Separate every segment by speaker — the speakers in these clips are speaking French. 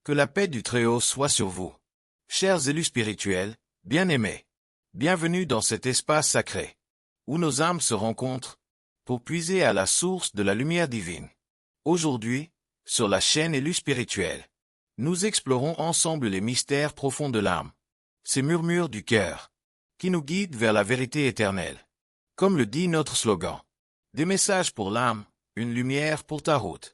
Speaker 1: Que la paix du Très-Haut soit sur vous. Chers élus spirituels, bien-aimés, bienvenue dans cet espace sacré, où nos âmes se rencontrent, pour puiser à la source de la lumière divine. Aujourd'hui, sur la chaîne Élus spirituels, nous explorons ensemble les mystères profonds de l'âme, ces murmures du cœur, qui nous guident vers la vérité éternelle. Comme le dit notre slogan, des messages pour l'âme, une lumière pour ta route.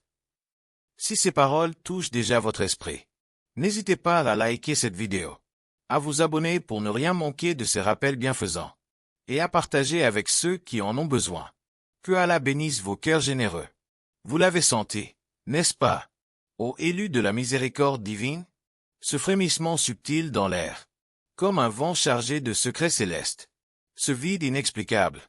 Speaker 1: Si ces paroles touchent déjà votre esprit, n'hésitez pas à liker cette vidéo, à vous abonner pour ne rien manquer de ces rappels bienfaisants, et à partager avec ceux qui en ont besoin. Que Allah bénisse vos cœurs généreux. Vous l'avez senti, n'est-ce pas, ô élus de la miséricorde divine? Ce frémissement subtil dans l'air, comme un vent chargé de secrets célestes. Ce vide inexplicable,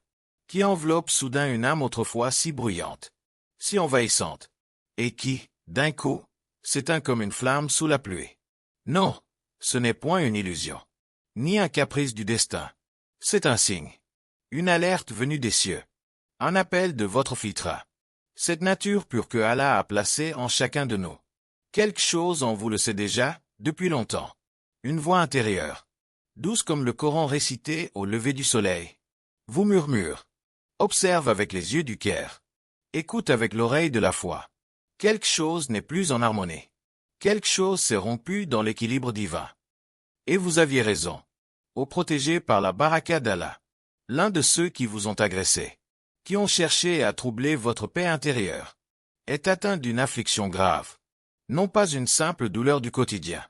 Speaker 1: qui enveloppe soudain une âme autrefois si bruyante, si envahissante, et qui, d'un coup, s'éteint comme une flamme sous la pluie. Non, ce n'est point une illusion, ni un caprice du destin. C'est un signe, une alerte venue des cieux, un appel de votre fitra. Cette nature pure que Allah a placée en chacun de nous. Quelque chose en vous le sait déjà, depuis longtemps. Une voix intérieure, douce comme le Coran récité au lever du soleil, vous murmure. Observe avec les yeux du cœur. Écoute avec l'oreille de la foi. Quelque chose n'est plus en harmonie. Quelque chose s'est rompu dans l'équilibre divin. Et vous aviez raison. Ô protégé par la baraka d'Allah, l'un de ceux qui vous ont agressé, qui ont cherché à troubler votre paix intérieure, est atteint d'une affliction grave. Non pas une simple douleur du quotidien,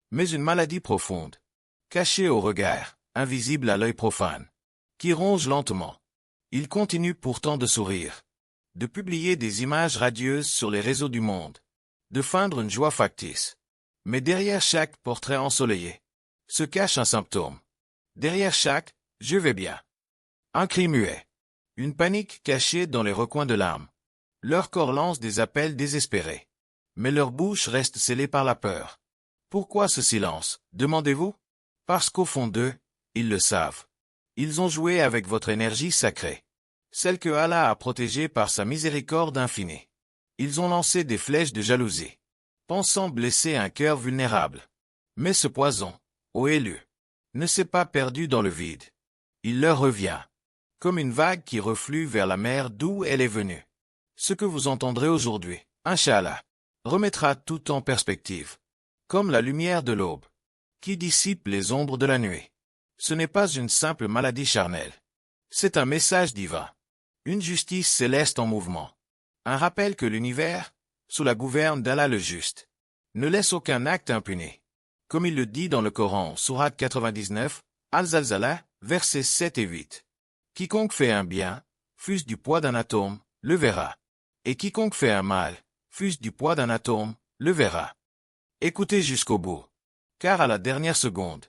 Speaker 1: mais une maladie profonde, cachée au regard, invisible à l'œil profane, qui ronge lentement. Il continue pourtant de sourire, de publier des images radieuses sur les réseaux du monde, de feindre une joie factice. Mais derrière chaque portrait ensoleillé, se cache un symptôme. Derrière chaque « je vais bien », un cri muet, une panique cachée dans les recoins de l'âme. Leur corps lance des appels désespérés, mais leur bouche reste scellée par la peur. Pourquoi ce silence, demandez-vous? Parce qu'au fond d'eux, ils le savent. Ils ont joué avec votre énergie sacrée, celle que Allah a protégée par sa miséricorde infinie. Ils ont lancé des flèches de jalousie, pensant blesser un cœur vulnérable. Mais ce poison, ô élus, ne s'est pas perdu dans le vide. Il leur revient, comme une vague qui reflue vers la mer d'où elle est venue. Ce que vous entendrez aujourd'hui, Inch'Allah, remettra tout en perspective, comme la lumière de l'aube, qui dissipe les ombres de la nuit. Ce n'est pas une simple maladie charnelle. C'est un message divin, une justice céleste en mouvement, un rappel que l'univers, sous la gouverne d'Allah le juste, ne laisse aucun acte impuni. Comme il le dit dans le Coran, sourate 99, Al-Zalzala, versets 7 et 8. Quiconque fait un bien, fût-ce du poids d'un atome, le verra. Et quiconque fait un mal, fût-ce du poids d'un atome, le verra. Écoutez jusqu'au bout, car à la dernière seconde,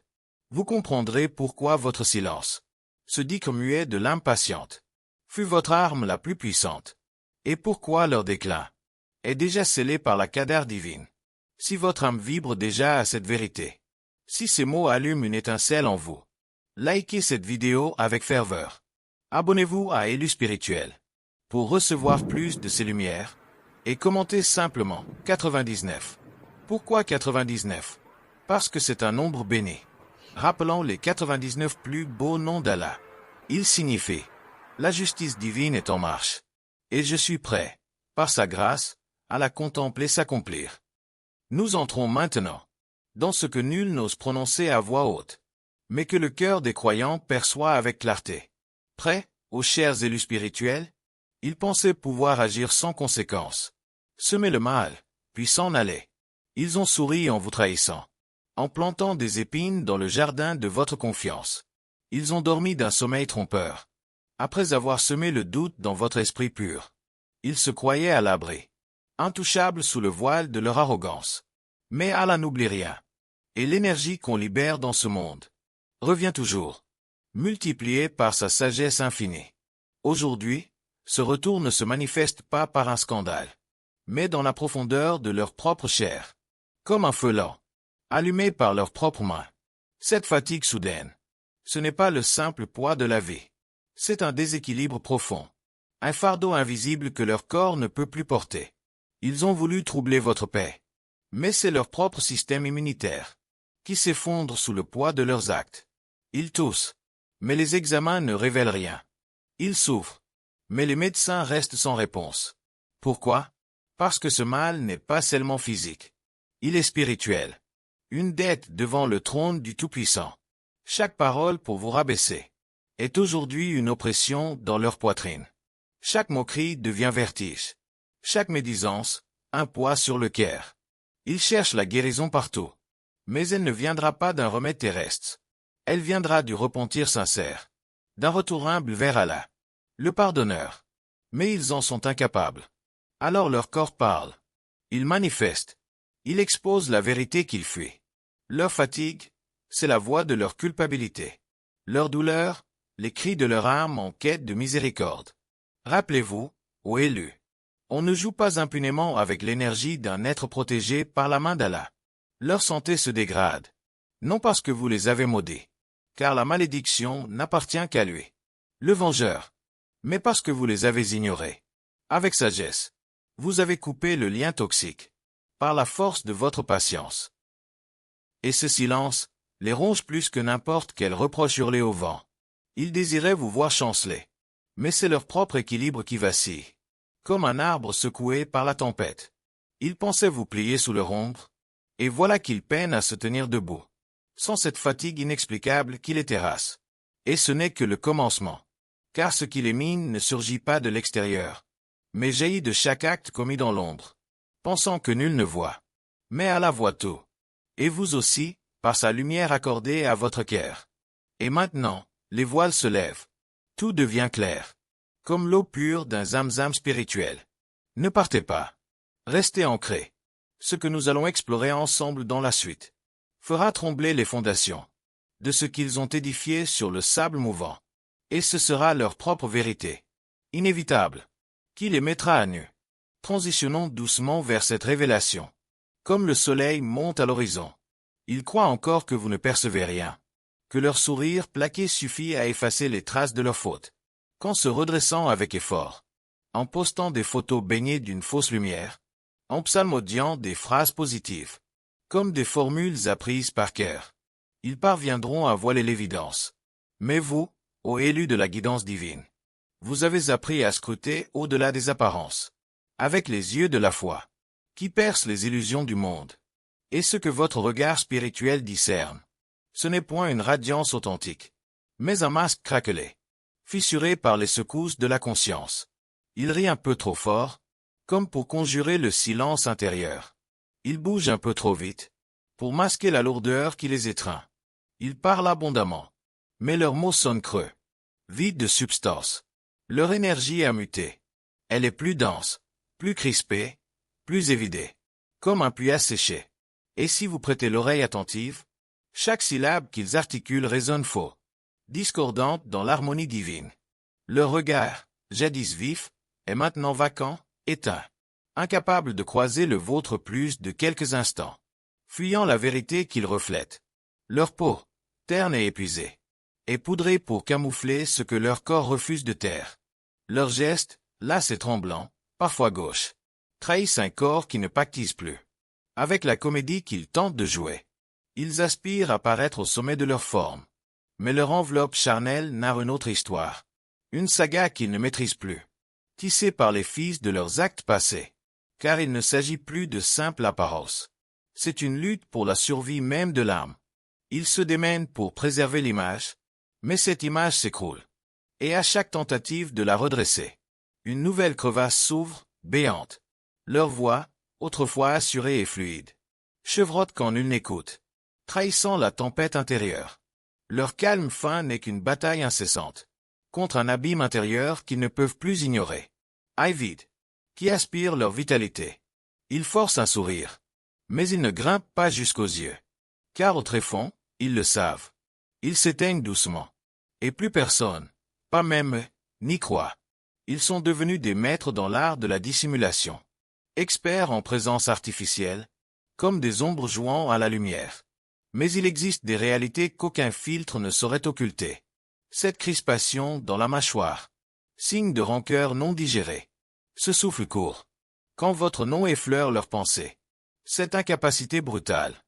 Speaker 1: vous comprendrez pourquoi votre silence, ce disque muet de l'âme patiente, fut votre arme la plus puissante, et pourquoi leur déclin est déjà scellé par la qadar divine. Si votre âme vibre déjà à cette vérité, si ces mots allument une étincelle en vous, likez cette vidéo avec ferveur. Abonnez-vous à Élus spirituel pour recevoir plus de ces lumières, et commentez simplement 99. Pourquoi 99? Parce que c'est un nombre béni. Rappelons les 99 plus beaux noms d'Allah. Il signifie « La justice divine est en marche, et je suis prêt, par sa grâce, à la contempler s'accomplir. » Nous entrons maintenant dans ce que nul n'ose prononcer à voix haute, mais que le cœur des croyants perçoit avec clarté. Prêts, aux chers élus spirituels, ils pensaient pouvoir agir sans conséquence, semer le mal, puis s'en aller. Ils ont souri en vous trahissant, en plantant des épines dans le jardin de votre confiance. Ils ont dormi d'un sommeil trompeur. Après avoir semé le doute dans votre esprit pur, ils se croyaient à l'abri, intouchables sous le voile de leur arrogance. Mais Allah n'oublie rien. Et l'énergie qu'on libère dans ce monde revient toujours, multipliée par sa sagesse infinie. Aujourd'hui, ce retour ne se manifeste pas par un scandale, mais dans la profondeur de leur propre chair, comme un feu lent, allumé par leurs propres mains. Cette fatigue soudaine, ce n'est pas le simple poids de la vie. C'est un déséquilibre profond, un fardeau invisible que leur corps ne peut plus porter. Ils ont voulu troubler votre paix, Mais c'est leur propre système immunitaire qui s'effondre sous le poids de leurs actes. Ils toussent, mais les examens ne révèlent rien. Ils souffrent, mais les médecins restent sans réponse. Pourquoi? Parce que ce mal n'est pas seulement physique. Il est spirituel. Une dette devant le trône du Tout-Puissant. Chaque parole pour vous rabaisser est aujourd'hui une oppression dans leur poitrine. Chaque moquerie devient vertige. Chaque médisance, un poids sur le cœur. Ils cherchent la guérison partout. Mais elle ne viendra pas d'un remède terrestre. Elle viendra du repentir sincère. D'un retour humble vers Allah, le pardonneur. Mais ils en sont incapables. Alors leur corps parle. Ils manifestent. Ils exposent la vérité qu'ils fuient. Leur fatigue, c'est la voix de leur culpabilité. Leur douleur, les cris de leur âme en quête de miséricorde. Rappelez-vous, ô élus, on ne joue pas impunément avec l'énergie d'un être protégé par la main d'Allah. Leur santé se dégrade. Non parce que vous les avez maudits, car la malédiction n'appartient qu'à lui, le vengeur, mais parce que vous les avez ignorés. Avec sagesse, vous avez coupé le lien toxique, par la force de votre patience. Et ce silence les ronge plus que n'importe quel reproche hurlé au vent. Ils désiraient vous voir chanceler. Mais c'est leur propre équilibre qui vacille, comme un arbre secoué par la tempête. Ils pensaient vous plier sous leur ombre, et voilà qu'ils peinent à se tenir debout, sans cette fatigue inexplicable qui les terrasse. Et ce n'est que le commencement, car ce qui les mine ne surgit pas de l'extérieur, mais jaillit de chaque acte commis dans l'ombre, pensant que nul ne voit. Mais Allah voit tout. Et vous aussi, par sa lumière accordée à votre cœur. Et maintenant, les voiles se lèvent. Tout devient clair, comme l'eau pure d'un zamzam spirituel. Ne partez pas. Restez ancrés. Ce que nous allons explorer ensemble dans la suite fera trembler les fondations de ce qu'ils ont édifié sur le sable mouvant. Et ce sera leur propre vérité, inévitable, qui les mettra à nu. Transitionnons doucement vers cette révélation. Comme le soleil monte à l'horizon, ils croient encore que vous ne percevez rien, que leur sourire plaqué suffit à effacer les traces de leurs fautes. Qu'en se redressant avec effort, en postant des photos baignées d'une fausse lumière, en psalmodiant des phrases positives, comme des formules apprises par cœur, ils parviendront à voiler l'évidence. Mais vous, ô élus de la guidance divine, vous avez appris à scruter au-delà des apparences, avec les yeux de la foi, qui percent les illusions du monde. Et ce que votre regard spirituel discerne, ce n'est point une radiance authentique, mais un masque craquelé, fissuré par les secousses de la conscience. Il rit un peu trop fort, comme pour conjurer le silence intérieur. Il bouge un peu trop vite, pour masquer la lourdeur qui les étreint. Ils parlent abondamment, mais leurs mots sonnent creux, vides de substance. Leur énergie a muté. Elle est plus dense, plus crispée, plus évidée, comme un puits asséché. Et si vous prêtez l'oreille attentive, chaque syllabe qu'ils articulent résonne faux, discordante dans l'harmonie divine. Leur regard, jadis vif, est maintenant vacant, éteint, incapable de croiser le vôtre plus de quelques instants, fuyant la vérité qu'ils reflètent. Leur peau, terne et épuisée, est poudrée pour camoufler ce que leur corps refuse de taire. Leurs gestes, las et tremblants, parfois gauches, trahissent un corps qui ne pactise plus avec la comédie qu'ils tentent de jouer. Ils aspirent à paraître au sommet de leur forme, mais leur enveloppe charnelle narre une autre histoire, une saga qu'ils ne maîtrisent plus, tissée par les fils de leurs actes passés, car il ne s'agit plus de simple apparence. C'est une lutte pour la survie même de l'âme. Ils se démènent pour préserver l'image, mais cette image s'écroule. Et à chaque tentative de la redresser, une nouvelle crevasse s'ouvre, béante. Leur voix, autrefois assurée et fluide, chevrotte quand nul n'écoute, trahissant la tempête intérieure. Leur calme fin n'est qu'une bataille incessante, contre un abîme intérieur qu'ils ne peuvent plus ignorer. Avides, qui aspirent leur vitalité. Ils forcent un sourire, mais ils ne grimpent pas jusqu'aux yeux, car au tréfonds, ils le savent. Ils s'éteignent doucement, et plus personne, pas même eux, n'y croit. Ils sont devenus des maîtres dans l'art de la dissimulation, experts en présence artificielle, comme des ombres jouant à la lumière. Mais il existe des réalités qu'aucun filtre ne saurait occulter. Cette crispation dans la mâchoire, signe de rancœur non digérée. Ce souffle court, quand votre nom effleure leurs pensées. Cette incapacité brutale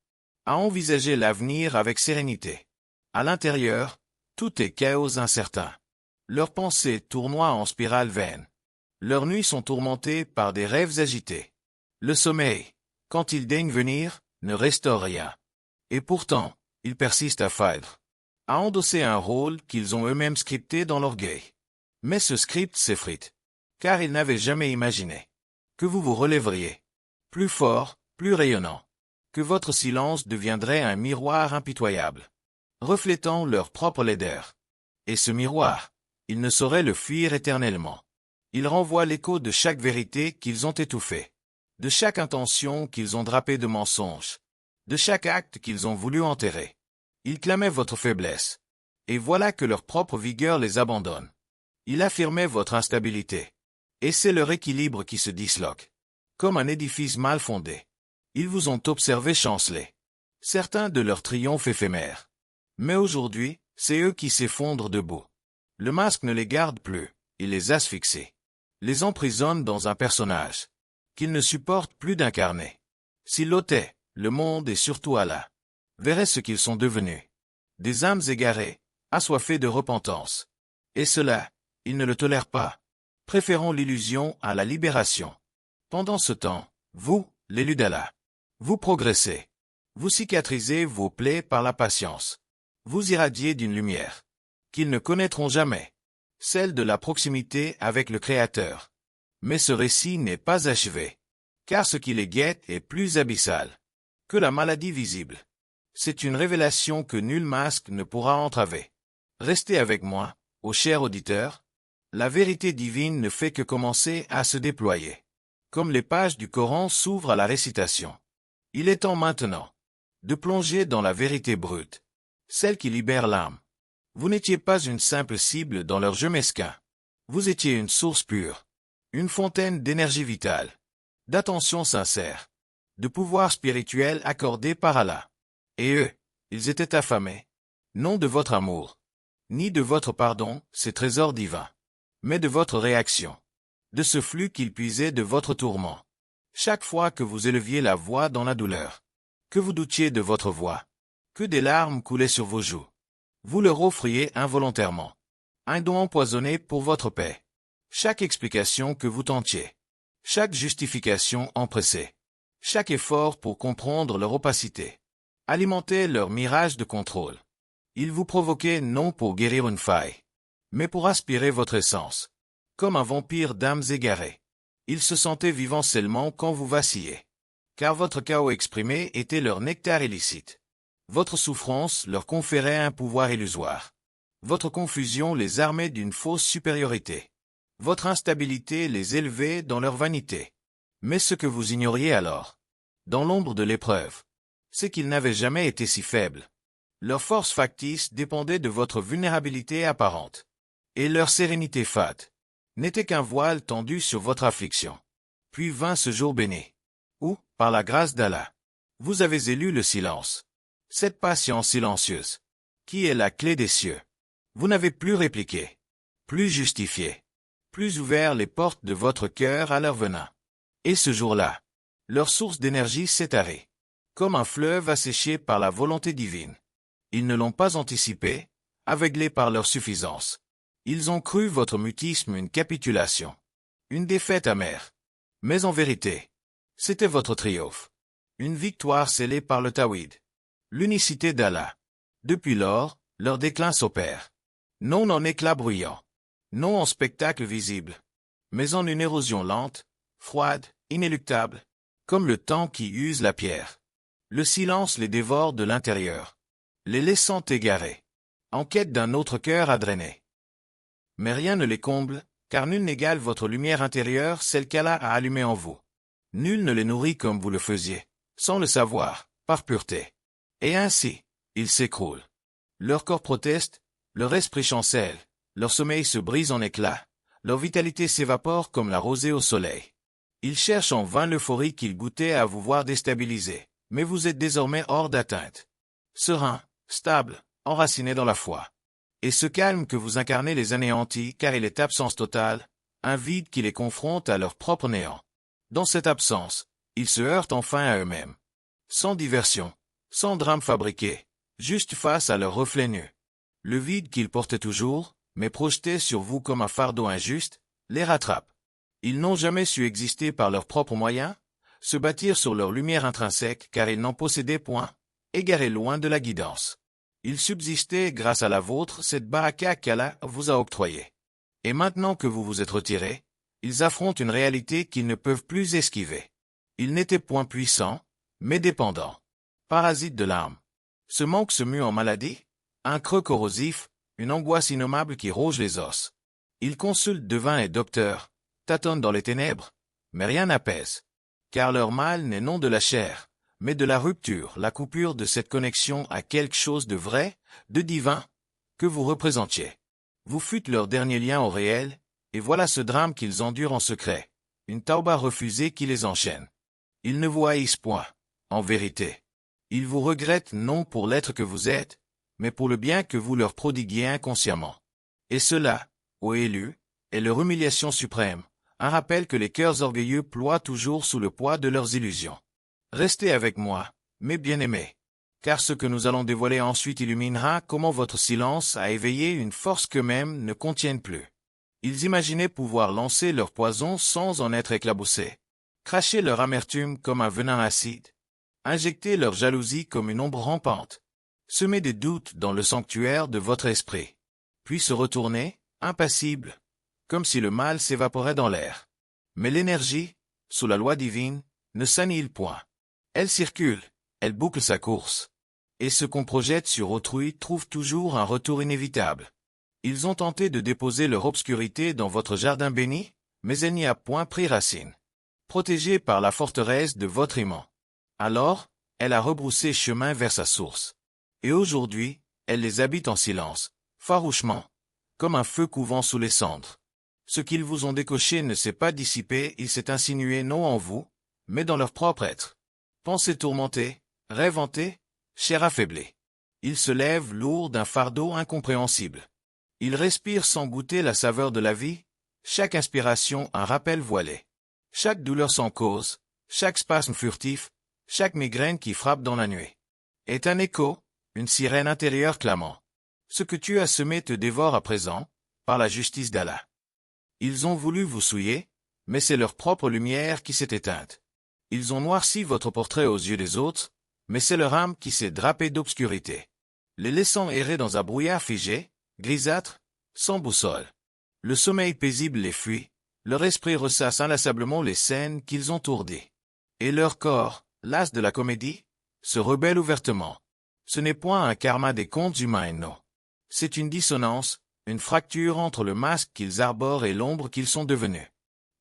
Speaker 1: à envisager l'avenir avec sérénité. À l'intérieur, tout est chaos incertain. Leurs pensées tournoient en spirale vaine. Leurs nuits sont tourmentées par des rêves agités. Le sommeil, quand il daigne venir, ne restaure rien. Et pourtant, ils persistent à faillir, à endosser un rôle qu'ils ont eux-mêmes scripté dans l'orgueil. Mais ce script s'effrite, car ils n'avaient jamais imaginé que vous vous relèveriez, plus fort, plus rayonnant, que votre silence deviendrait un miroir impitoyable, reflétant leur propre laideur. Et ce miroir, ils ne sauraient le fuir éternellement. Il renvoie l'écho de chaque vérité qu'ils ont étouffée, de chaque intention qu'ils ont drapée de mensonges, de chaque acte qu'ils ont voulu enterrer. Ils clamaient votre faiblesse, et voilà que leur propre vigueur les abandonne. Ils affirmaient votre instabilité, et c'est leur équilibre qui se disloque, comme un édifice mal fondé. Ils vous ont observé chanceler, certains de leur triomphe éphémère. Mais aujourd'hui, c'est eux qui s'effondrent debout. Le masque ne les garde plus, il les asphyxie, les emprisonne dans un personnage qu'ils ne supportent plus d'incarner. S'ils l'ôtaient, le monde et surtout Allah verraient ce qu'ils sont devenus. Des âmes égarées, assoiffées de repentance. Et cela, ils ne le tolèrent pas, préférant l'illusion à la libération. Pendant ce temps, vous, l'élu d'Allah, vous progressez. Vous cicatrisez vos plaies par la patience. Vous irradiez d'une lumière qu'ils ne connaîtront jamais, celle de la proximité avec le Créateur. Mais ce récit n'est pas achevé, car ce qui les guette est plus abyssal que la maladie visible. C'est une révélation que nul masque ne pourra entraver. Restez avec moi, ô cher auditeur. La vérité divine ne fait que commencer à se déployer. Comme les pages du Coran s'ouvrent à la récitation. Il est temps maintenant de plonger dans la vérité brute, celle qui libère l'âme. Vous n'étiez pas une simple cible dans leur jeu mesquin. Vous étiez une source pure, une fontaine d'énergie vitale, d'attention sincère, de pouvoir spirituel accordé par Allah. Et eux, ils étaient affamés, non de votre amour, ni de votre pardon, ces trésors divins, mais de votre réaction, de ce flux qu'ils puisaient de votre tourment. Chaque fois que vous éleviez la voix dans la douleur, que vous doutiez de votre voix, que des larmes coulaient sur vos joues, vous leur offriez involontairement un don empoisonné pour votre paix. Chaque explication que vous tentiez, chaque justification empressée, chaque effort pour comprendre leur opacité, alimentait leur mirage de contrôle. Ils vous provoquaient non pour guérir une faille, mais pour aspirer votre essence, comme un vampire d'âmes égarées. Ils se sentaient vivants seulement quand vous vacilliez, car votre chaos exprimé était leur nectar illicite. Votre souffrance leur conférait un pouvoir illusoire. Votre confusion les armait d'une fausse supériorité. Votre instabilité les élevait dans leur vanité. Mais ce que vous ignoriez alors, dans l'ombre de l'épreuve, c'est qu'ils n'avaient jamais été si faibles. Leur force factice dépendait de votre vulnérabilité apparente. Et leur sérénité fade n'était qu'un voile tendu sur votre affliction. Puis vint ce jour béni, où, par la grâce d'Allah, vous avez élu le silence. Cette patience silencieuse, qui est la clé des cieux. Vous n'avez plus répliqué, plus justifié, plus ouvert les portes de votre cœur à leur venin. Et ce jour-là, leur source d'énergie s'est arrêtée, comme un fleuve asséché par la volonté divine. Ils ne l'ont pas anticipé, aveuglés par leur suffisance. Ils ont cru votre mutisme une capitulation, une défaite amère. Mais en vérité, c'était votre triomphe, une victoire scellée par le Tawhid, l'unicité d'Allah. Depuis lors, leur déclin s'opère, non en éclats bruyants, non en spectacle visible, mais en une érosion lente, froide, inéluctable, comme le temps qui use la pierre. Le silence les dévore de l'intérieur, les laissant égarés, en quête d'un autre cœur à drainer. Mais rien ne les comble, car nul n'égale votre lumière intérieure, celle qu'Allah a allumée en vous. Nul ne les nourrit comme vous le faisiez, sans le savoir, par pureté. Et ainsi, ils s'écroulent. Leur corps proteste, leur esprit chancelle, leur sommeil se brise en éclats, leur vitalité s'évapore comme la rosée au soleil. Ils cherchent en vain l'euphorie qu'ils goûtaient à vous voir déstabilisés, mais vous êtes désormais hors d'atteinte. Serein, stable, enraciné dans la foi. Et ce calme que vous incarnez les anéantit car il est absence totale, un vide qui les confronte à leur propre néant. Dans cette absence, Ils se heurtent enfin à eux-mêmes. Sans diversion, sans drame fabriqué, juste face à leur reflet nu. Le vide qu'ils portaient toujours, mais projeté sur vous comme un fardeau injuste, les rattrape. Ils n'ont jamais su exister par leurs propres moyens, se bâtir sur leur lumière intrinsèque car ils n'en possédaient point, égarés loin de la guidance. Ils subsistaient grâce à la vôtre, cette baraka qu'Allah vous a octroyée. Et maintenant que vous vous êtes retirés, ils affrontent une réalité qu'ils ne peuvent plus esquiver. Ils n'étaient point puissants, mais dépendants. Parasites de l'âme. Ce manque se mue en maladie, un creux corrosif, une angoisse innommable qui ronge les os. Ils consultent devins et docteurs, tâtonnent dans les ténèbres, mais rien n'apaise. Car leur mal n'est non de la chair, mais de la rupture, la coupure de cette connexion à quelque chose de vrai, de divin, que vous représentiez. Vous fûtes leur dernier lien au réel, et voilà ce drame qu'ils endurent en secret, une tauba refusée qui les enchaîne. Ils ne vous haïssent point, en vérité. Ils vous regrettent non pour l'être que vous êtes, mais pour le bien que vous leur prodiguiez inconsciemment. Et cela, ô élus, est leur humiliation suprême, un rappel que les cœurs orgueilleux ploient toujours sous le poids de leurs illusions. Restez avec moi, mes bien-aimés, car ce que nous allons dévoiler ensuite illuminera comment votre silence a éveillé une force qu'eux-mêmes ne contiennent plus. Ils imaginaient pouvoir lancer leur poison sans en être éclaboussés, cracher leur amertume comme un venin acide, injecter leur jalousie comme une ombre rampante, semer des doutes dans le sanctuaire de votre esprit, puis se retourner, impassibles, comme si le mal s'évaporait dans l'air. Mais l'énergie, sous la loi divine, ne s'annihile point. Elle circule, elle boucle sa course. Et ce qu'on projette sur autrui trouve toujours un retour inévitable. Ils ont tenté de déposer leur obscurité dans votre jardin béni, mais elle n'y a point pris racine. Protégée par la forteresse de votre aimant. Alors, elle a rebroussé chemin vers sa source. Et aujourd'hui, elle les habite en silence, farouchement, comme un feu couvant sous les cendres. Ce qu'ils vous ont décoché ne s'est pas dissipé, il s'est insinué non en vous, mais dans leur propre être. Pensée tourmentée, rêve hanté, chair affaiblie. Ils se lèvent lourds d'un fardeau incompréhensible. Ils respirent sans goûter la saveur de la vie, chaque inspiration un rappel voilé. Chaque douleur sans cause, chaque spasme furtif, chaque migraine qui frappe dans la nuit, est un écho, une sirène intérieure clamant. Ce que tu as semé te dévore à présent, par la justice d'Allah. Ils ont voulu vous souiller, mais c'est leur propre lumière qui s'est éteinte. Ils ont noirci votre portrait aux yeux des autres, mais c'est leur âme qui s'est drapée d'obscurité, les laissant errer dans un brouillard figé, grisâtre, sans boussole. Le sommeil paisible les fuit, leur esprit ressasse inlassablement les scènes qu'ils ont tourdies. Et leur corps, las de la comédie, se rebelle ouvertement. Ce n'est point un karma des contes humains, non. C'est une dissonance, une fracture entre le masque qu'ils arborent et l'ombre qu'ils sont devenus.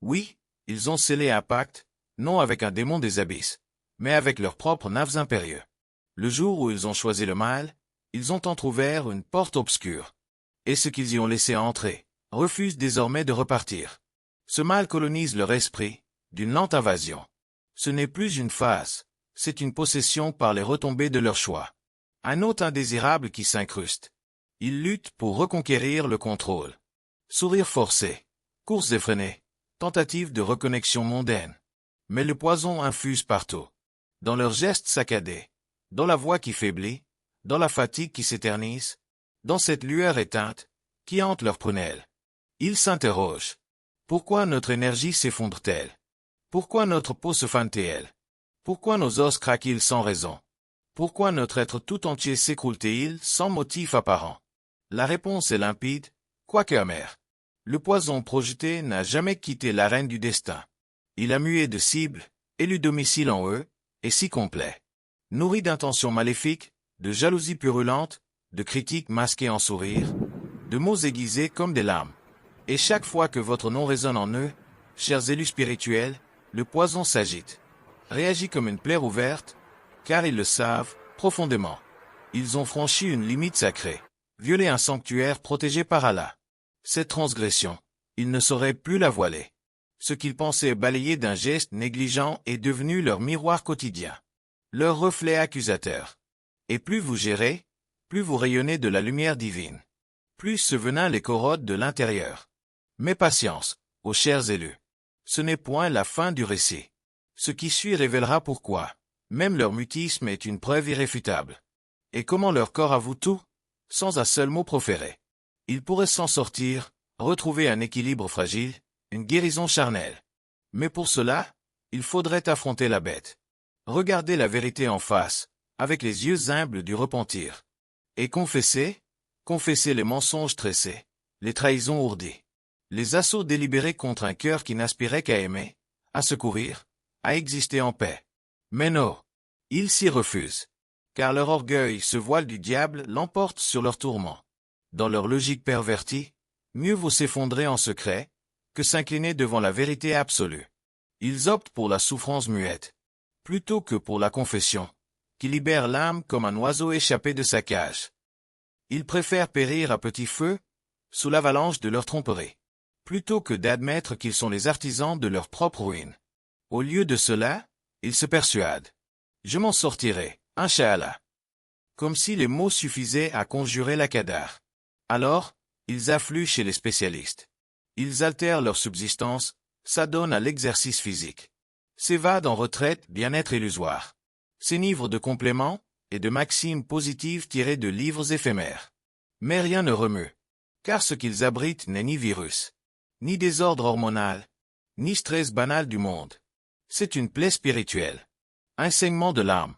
Speaker 1: Oui, ils ont scellé un pacte, non avec un démon des abysses, mais avec leurs propres naves impérieux. Le jour où ils ont choisi le mal, ils ont entrouvert une porte obscure. Et ceux qu'ils y ont laissé entrer, refusent désormais de repartir. Ce mal colonise leur esprit, d'une lente invasion. Ce n'est plus une phase, c'est une possession par les retombées de leur choix. Un hôte indésirable qui s'incruste. Ils luttent pour reconquérir le contrôle. Sourires forcés, courses effrénées, tentatives de reconnexion mondaine. Mais le poison infuse partout. Dans leurs gestes saccadés, dans la voix qui faiblit, dans la fatigue qui s'éternise, dans cette lueur éteinte, qui hante leurs prunelles. Ils s'interrogent. Pourquoi notre énergie s'effondre-t-elle? Pourquoi notre peau se fane-t-elle? Pourquoi nos os craquent-ils sans raison? Pourquoi notre être tout entier s'écroule-t-il sans motif apparent? La réponse est limpide, quoique amère. Le poison projeté n'a jamais quitté l'arène du destin. Il a mué de cible, élu domicile en eux, et si complet. Nourri d'intentions maléfiques, de jalousie purulente, de critiques masquées en sourires, de mots aiguisés comme des larmes. Et chaque fois que votre nom résonne en eux, chers élus spirituels, le poison s'agite, réagit comme une plaie ouverte, car ils le savent, profondément. Ils ont franchi une limite sacrée, violé un sanctuaire protégé par Allah. Cette transgression, ils ne sauraient plus la voiler. Ce qu'ils pensaient balayer d'un geste négligent est devenu leur miroir quotidien, leur reflet accusateur. Et plus vous gérez, plus vous rayonnez de la lumière divine. Plus ce venin les corrode de l'intérieur. Mais patience, ô chers élus. Ce n'est point la fin du récit. Ce qui suit révélera pourquoi. Même leur mutisme est une preuve irréfutable. Et comment leur corps avoue tout, sans un seul mot proféré. Ils pourraient s'en sortir, retrouver un équilibre fragile, une guérison charnelle. Mais pour cela, il faudrait affronter la bête. Regarder la vérité en face, avec les yeux humbles du repentir. Et confesser les mensonges tressés, les trahisons ourdies, les assauts délibérés contre un cœur qui n'aspirait qu'à aimer, à secourir, à exister en paix. Mais non, ils s'y refusent. Car leur orgueil, ce voile du diable, l'emporte sur leur tourment. Dans leur logique pervertie, mieux vaut s'effondrer en secret, que s'incliner devant la vérité absolue. Ils optent pour la souffrance muette, plutôt que pour la confession, qui libère l'âme comme un oiseau échappé de sa cage. Ils préfèrent périr à petit feu, sous l'avalanche de leur tromperie, plutôt que d'admettre qu'ils sont les artisans de leur propre ruine. Au lieu de cela, ils se persuadent. Je m'en sortirai, Inch'Allah. Comme si les mots suffisaient à conjurer la cadar. Alors, ils affluent chez les spécialistes. Ils altèrent leur subsistance, s'adonnent à l'exercice physique. S'évadent en retraite, bien-être illusoire. S'enivrent de compléments et de maximes positives tirées de livres éphémères. Mais rien ne remue. Car ce qu'ils abritent n'est ni virus, ni désordre hormonal, ni stress banal du monde. C'est une plaie spirituelle. Un saignement de l'âme,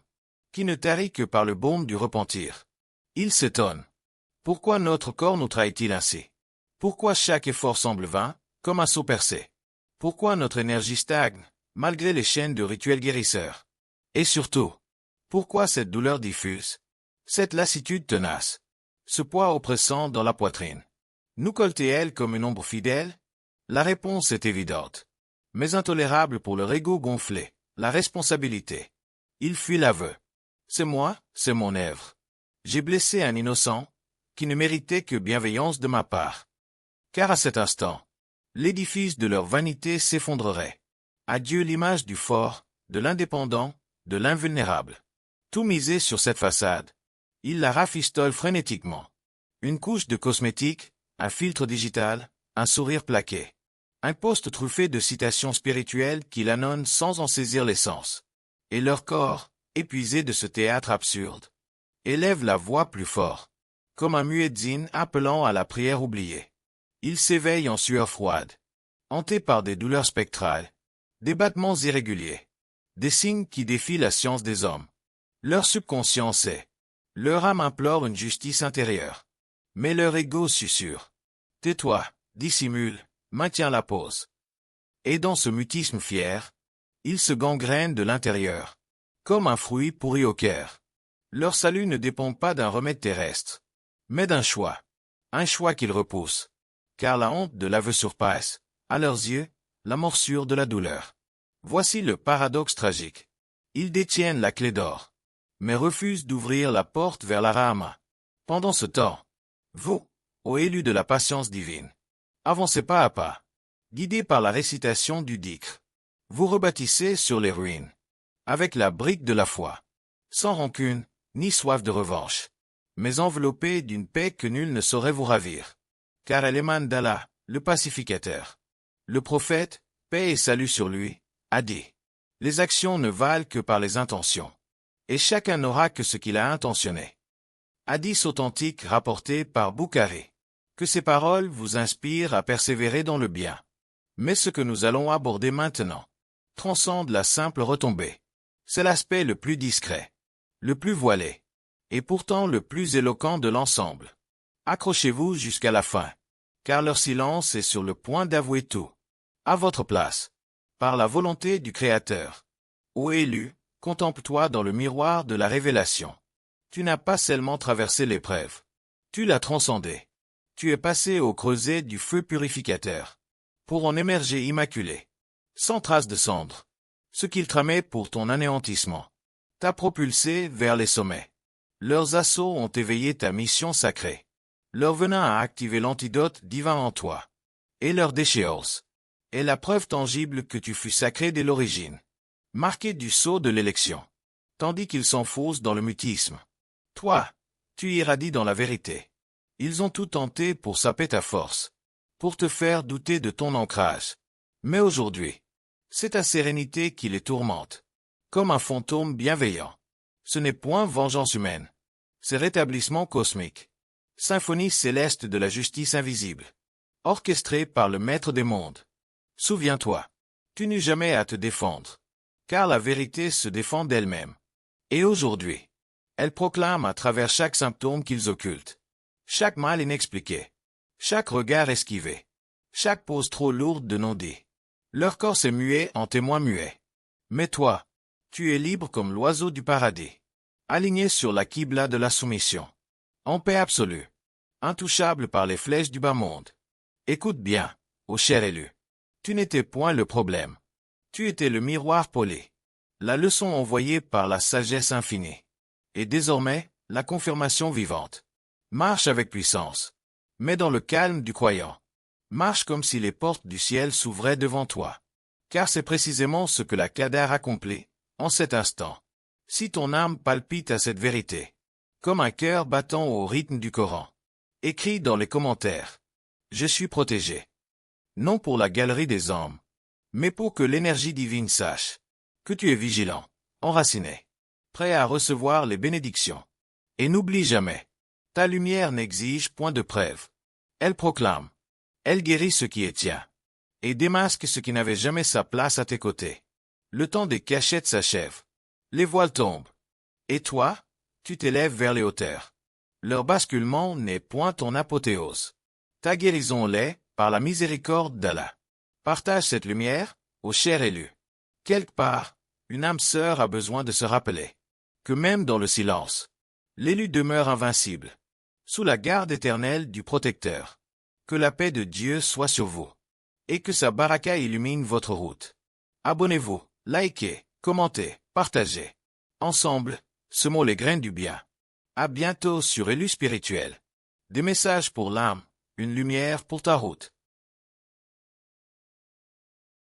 Speaker 1: qui ne tarit que par le baume du repentir. Ils s'étonnent. Pourquoi notre corps nous trahit-il ainsi? Pourquoi chaque effort semble vain, comme un seau percé? Pourquoi notre énergie stagne, malgré les chaînes de rituels guérisseurs? Et surtout, pourquoi cette douleur diffuse? Cette lassitude tenace? Ce poids oppressant dans la poitrine? Nous collte-t-elle comme une ombre fidèle? La réponse est évidente. Mais intolérable pour leur ego gonflé, la responsabilité. Il fuit l'aveu. C'est moi, c'est mon œuvre. J'ai blessé un innocent, qui ne méritait que bienveillance de ma part. Car à cet instant, l'édifice de leur vanité s'effondrerait. Adieu l'image du fort, de l'indépendant, de l'invulnérable. Tout misé sur cette façade. Ils la rafistolent frénétiquement. Une couche de cosmétiques, un filtre digital, un sourire plaqué. Un poste truffé de citations spirituelles qui l'annonnent sans en saisir l'essence. Et leur corps, épuisé de ce théâtre absurde, élève la voix plus fort, comme un muezzin appelant à la prière oubliée. Ils s'éveillent en sueur froide, hantés par des douleurs spectrales, des battements irréguliers, des signes qui défient la science des hommes. Leur subconscient sait, leur âme implore une justice intérieure. Mais leur ego susurre. Tais-toi, dissimule, maintiens la pose. Et dans ce mutisme fier, ils se gangrènent de l'intérieur, comme un fruit pourri au cœur. Leur salut ne dépend pas d'un remède terrestre, mais d'un choix. Un choix qu'ils repoussent. Car la honte de l'aveu surpasse, à leurs yeux, la morsure de la douleur. Voici le paradoxe tragique. Ils détiennent la clé d'or, mais refusent d'ouvrir la porte vers la Rahma. Pendant ce temps, vous, ô élus de la patience divine, avancez pas à pas, guidés par la récitation du dhikr. Vous rebâtissez sur les ruines, avec la brique de la foi, sans rancune, ni soif de revanche, mais enveloppés d'une paix que nul ne saurait vous ravir. Car elle émane d'Allah, le pacificateur. Le prophète, paix et salut sur lui, a dit. Les actions ne valent que par les intentions. Et chacun n'aura que ce qu'il a intentionné. Hadith authentique rapporté par Boukhari. Que ces paroles vous inspirent à persévérer dans le bien. Mais ce que nous allons aborder maintenant transcende la simple retombée. C'est l'aspect le plus discret, le plus voilé, et pourtant le plus éloquent de l'ensemble. Accrochez-vous jusqu'à la fin, car leur silence est sur le point d'avouer tout. À votre place, par la volonté du Créateur. Ô élu, contemple-toi dans le miroir de la révélation. Tu n'as pas seulement traversé l'épreuve. Tu l'as transcendée. Tu es passé au creuset du feu purificateur, pour en émerger immaculé, sans trace de cendre. Ce qu'ils tramaient pour ton anéantissement t'a propulsé vers les sommets. Leurs assauts ont éveillé ta mission sacrée. Leur venin a activé l'antidote divin en toi. Et leur déchéance est la preuve tangible que tu fus sacré dès l'origine, marqué du sceau de l'élection, tandis qu'ils s'enfoncent dans le mutisme. Toi, tu irradies dans la vérité. Ils ont tout tenté pour saper ta force, pour te faire douter de ton ancrage. Mais aujourd'hui, C'est ta sérénité qui les tourmente. Comme un fantôme bienveillant. Ce n'est point vengeance humaine. C'est rétablissement cosmique. Symphonie céleste de la justice invisible. Orchestrée par le Maître des mondes. Souviens-toi. Tu n'eus jamais à te défendre. Car la vérité se défend d'elle-même. Et aujourd'hui, elle proclame à travers chaque symptôme qu'ils occultent. Chaque mal inexpliqué. Chaque regard esquivé. Chaque pose trop lourde de non-dit. Leur corps est muet en témoin muet. Mais toi, tu es libre comme l'oiseau du paradis. Aligné sur la Qibla de la soumission. En paix absolue. Intouchable par les flèches du bas monde. Écoute bien, ô cher élu. Tu n'étais point le problème. Tu étais le miroir poli. La leçon envoyée par la sagesse infinie. Et désormais, la confirmation vivante. Marche avec puissance. Mais dans le calme du croyant. Marche comme si les portes du ciel s'ouvraient devant toi. Car c'est précisément ce que la Qadar accomplit, en cet instant. Si ton âme palpite à cette vérité. Comme un cœur battant au rythme du Coran. Écris dans les commentaires. Je suis protégé. Non pour la galerie des hommes. Mais pour que l'énergie divine sache. Que tu es vigilant, enraciné. Prêt à recevoir les bénédictions. Et n'oublie jamais. Ta lumière n'exige point de preuve. Elle proclame. Elle guérit ce qui est tien. Et démasque ce qui n'avait jamais sa place à tes côtés. Le temps des cachettes s'achève. Les voiles tombent. Et toi, tu t'élèves vers les hauteurs. Leur basculement n'est point ton apothéose. Ta guérison l'est, par la miséricorde d'Allah. Partage cette lumière, ô cher élu. Quelque part, une âme sœur a besoin de se rappeler que même dans le silence, l'élu demeure invincible, sous la garde éternelle du protecteur. Que la paix de Dieu soit sur vous, et que sa baraka illumine votre route. Abonnez-vous, likez, commentez, partagez. Ensemble, semons les graines du bien. À bientôt sur Élu Spirituel. Des messages pour l'âme, une lumière pour ta route.